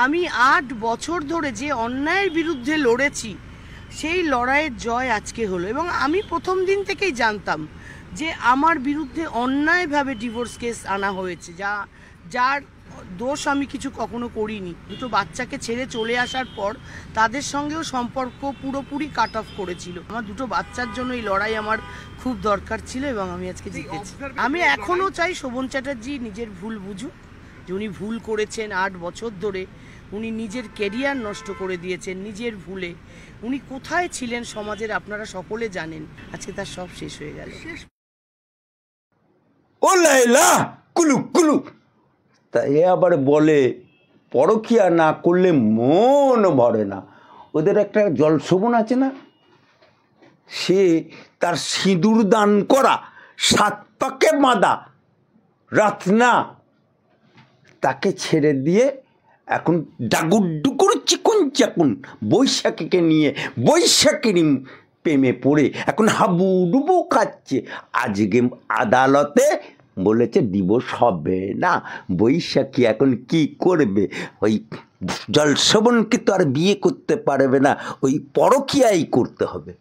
আমি ৮ বছর ধরে যে অন্যায়ের বিরুদ্ধে লড়েছি, সেই লড়াইয়ের জয় আজকে হলো। এবং আমি প্রথম দিন থেকেই জানতাম যে আমার বিরুদ্ধে অন্যায়ভাবে ডিভোর্স কেস আনা হয়েছে, যার দোষ আমি কিছু কখনো করিনি। দুটো বাচ্চাকে ছেড়ে চলে আসার পর তাদের সঙ্গেও সম্পর্ক পুরোপুরি কাট অফ করেছিল। আমার দুটো বাচ্চার জন্য এই লড়াই আমার খুব দরকার ছিল এবং আমি আজকে জিতেছি। আমি এখনও চাই শোভন চ্যাটার্জি নিজের ভুল বুঝুক, যে উনি ভুল করেছেন। ৮ বছর ধরে উনি নিজের ক্যারিয়ার নষ্ট করে দিয়েছেন নিজের ভুলে। উনি কোথায় ছিলেন সমাজের আপনারা সকলে জানেন, আজকে তার সব শেষ হয়ে গেল। ও লাইলা কুলু কুলু, তা এ আবার বলে পরকিয়া না করলে মন ভরে না। ওদের একটা জলশোভন আছে না, সে তার সিঁদুর দান করা 7 পাকে বাঁধা রাতনা তাকে ছেড়ে দিয়ে এখন ডাগুর ডুকুর চিকুন চাকুন বৈশাখীকে নিয়ে বৈশাখীর প্রেমে পড়ে এখন হাবুডুবু খাচ্ছে। আজকে আদালতে বলেছে ডিভোর্স হবে না। বৈশাখী এখন কি করবে? ওই জলশোভনকে তো আর বিয়ে করতে পারবে না, ওই পরকীয়াই করতে হবে।